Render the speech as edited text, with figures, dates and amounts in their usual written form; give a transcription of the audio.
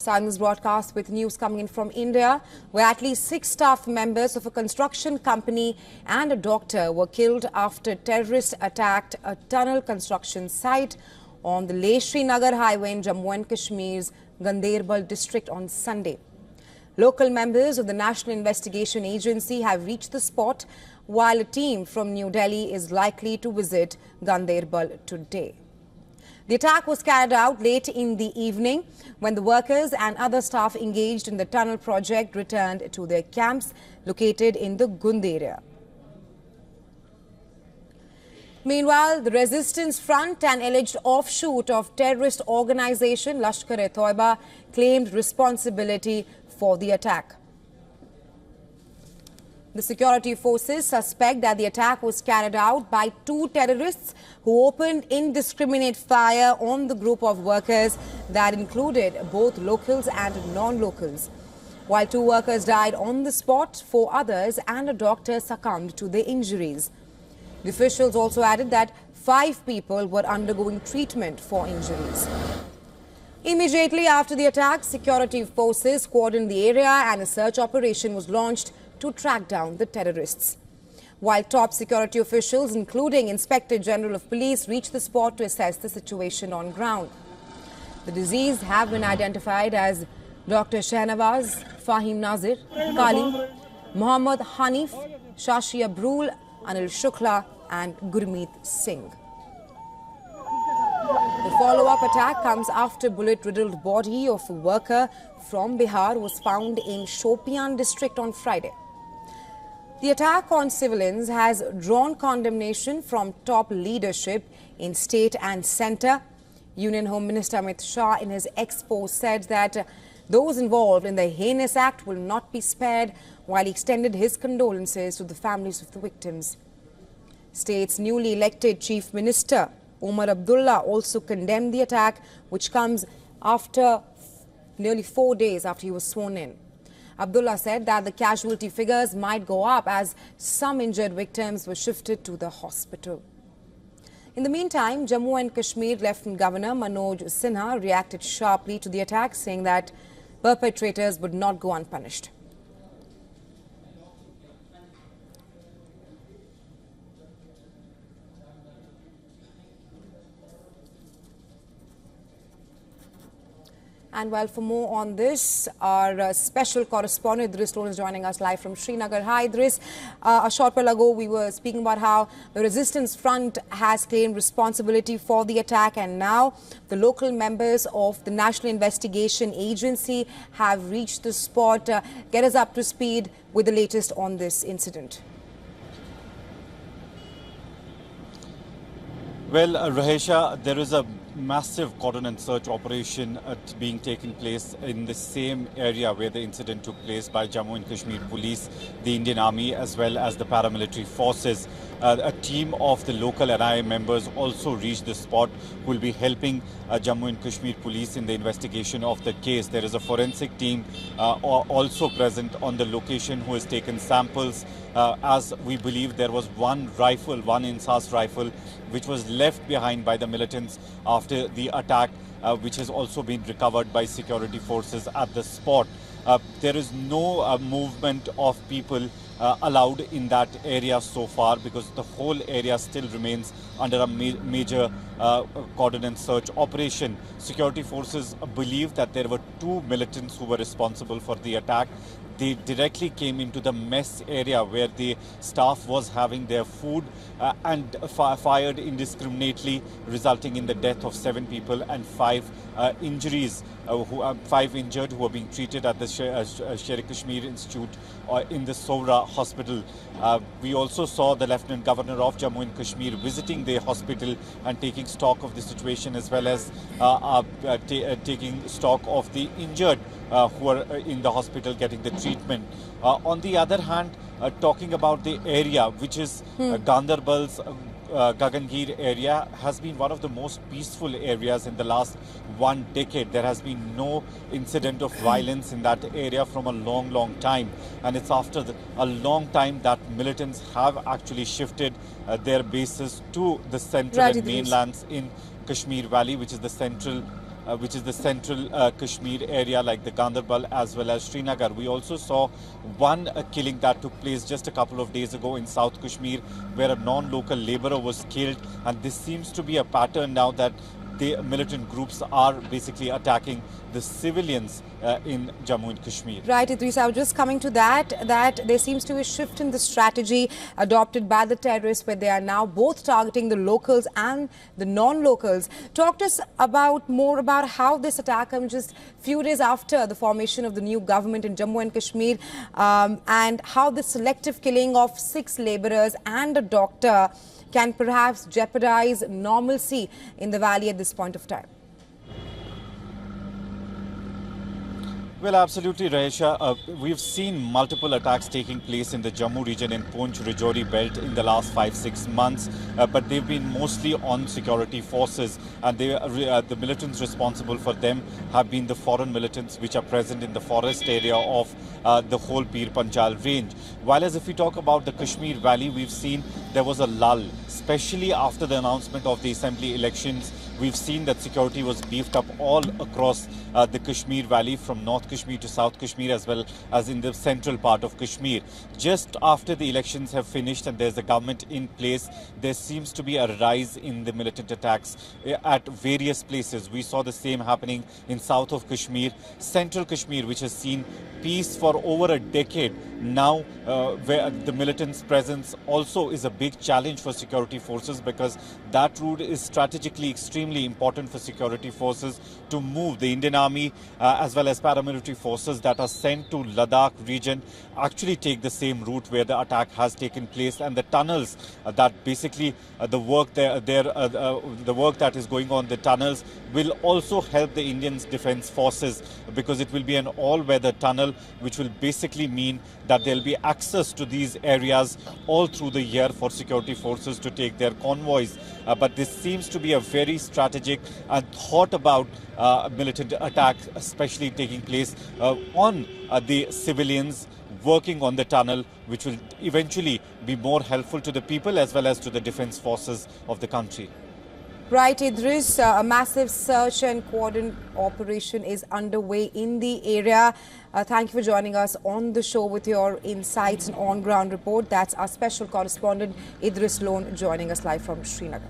Starting this broadcast with news coming in from India, where at least 6 staff members of a construction company and a doctor were killed after terrorists attacked a tunnel construction site on the Leh-Srinagar highway in Jammu and Kashmir's Gagangir district on Sunday. Local members of the National Investigation Agency have reached the spot, while a team from New Delhi is likely to visit Gagangir today. The attack was carried out late in the evening when the workers and other staff engaged in the tunnel project returned to their camps located in the Gund area. Meanwhile, the Resistance Front, an alleged offshoot of terrorist organization Lashkar-e-Toiba, claimed responsibility for the attack. The security forces suspect that the attack was carried out by 2 terrorists who opened indiscriminate fire on the group of workers that included both locals and non-locals. While 2 workers died on the spot, 4 others and a doctor succumbed to their injuries. The officials also added that 5 people were undergoing treatment for injuries. Immediately after the attack, security forces cordoned the area and a search operation was launched to track down the terrorists. While top security officials, including Inspector General of Police, reached the spot to assess the situation on ground. The deceased have been identified as Dr. Shahnawaz, Fahim Nazir, Kali, Mohammad Hanif, Shashi Abrul, Anil Shukla and Gurmeet Singh. The follow-up attack comes after bullet-riddled body of a worker from Bihar was found in Shopian district on Friday. The attack on civilians has drawn condemnation from top leadership in state and centre. Union Home Minister Amit Shah in his expo said that those involved in the heinous act will not be spared, while he extended his condolences to the families of the victims. State's newly elected Chief Minister Omar Abdullah also condemned the attack, which comes after nearly 4 days after he was sworn in. Abdullah said that the casualty figures might go up as some injured victims were shifted to the hospital. In the meantime, Jammu and Kashmir Lieutenant Governor Manoj Sinha reacted sharply to the attack, saying that perpetrators would not go unpunished. And well, for more on this, our special correspondent Idris is joining us live from Srinagar. Hi Idris, a short while ago we were speaking about how the Resistance Front has claimed responsibility for the attack, and now the local members of the National Investigation Agency have reached the spot. Get us up to speed with the latest on this incident. Well, Rahesha, there is a massive cordon and search operation being taken place in the same area where the incident took place by Jammu and Kashmir Police, the Indian Army as well as the paramilitary forces. A team of the local NIA members also reached the spot who will be helping Jammu and Kashmir Police in the investigation of the case. There is a forensic team also present on the location who has taken samples, as we believe there was one Insas rifle, which was left behind by the militants after the attack, which has also been recovered by security forces at the spot. There is no movement of people allowed in that area so far, because the whole area still remains under a major cordon and search operation. Security forces believe that there were 2 militants who were responsible for the attack. They directly came into the mess area where the staff was having their food and fired indiscriminately, resulting in the death of 7 people and 5 injuries. 5 injured who are being treated at the Sher-e-Kashmir Institute in the Sohra hospital. We also saw the Lieutenant Governor of Jammu and Kashmir visiting the hospital and taking stock of the situation, as well as taking stock of the injured who are in the hospital getting the treatment. On the other hand, talking about the area, which is Gandarbal's Gagangir area, has been one of the most peaceful areas in the last 1 decade. There has been no incident of violence in that area from a long time, and it's after a long time that militants have actually shifted their bases to the central and mainlands in Kashmir Valley, which is the central which is the central Kashmir area like the Gandarbal as well as Srinagar. We also saw one killing that took place just a couple of days ago in South Kashmir, where a non-local laborer was killed, and this seems to be a pattern now that the militant groups are basically attacking the civilians in Jammu and Kashmir. Right, Idris, I was just coming to that there seems to be a shift in the strategy adopted by the terrorists, where they are now both targeting the locals and the non-locals. Talk to us more about how this attack comes just a few days after the formation of the new government in Jammu and Kashmir, and how the selective killing of 6 laborers and a doctor can perhaps jeopardize normalcy in the valley at this point of time. Well, absolutely, Raisha. We've seen multiple attacks taking place in the Jammu region and Poonch-Rajouri belt in the last 5-6 months, but they've been mostly on security forces, and the militants responsible for them have been the foreign militants which are present in the forest area of the whole Pir Panjal range. While as if we talk about the Kashmir Valley, we've seen there was a lull, especially after the announcement of the assembly elections. We've seen that security was beefed up all across the Kashmir Valley, from North Kashmir to South Kashmir, as well as in the central part of Kashmir. Just after the elections have finished and there's a government in place, there seems to be a rise in the militant attacks at various places. We saw the same happening in south of Kashmir, central Kashmir, which has seen peace for over a decade. Now, where the militants' presence also is a big challenge for security forces, because that route is strategically extremely important for security forces to move. The Indian Army as well as paramilitary forces that are sent to Ladakh region actually take the same route where the attack has taken place, and the tunnels that basically the work the work that is going on the tunnels will also help the Indian Defence Forces, because it will be an all-weather tunnel, which will basically mean that there will be access to these areas all through the year for security forces to take their convoys. But this seems to be a very strategic and thought about militant attack, especially taking place on the civilians working on the tunnel, which will eventually be more helpful to the people as well as to the defence forces of the country. Right, Idris, a massive search and coordinate operation is underway in the area. Thank you for joining us on the show with your insights and on-ground report. That's our special correspondent, Idris Lone, joining us live from Srinagar.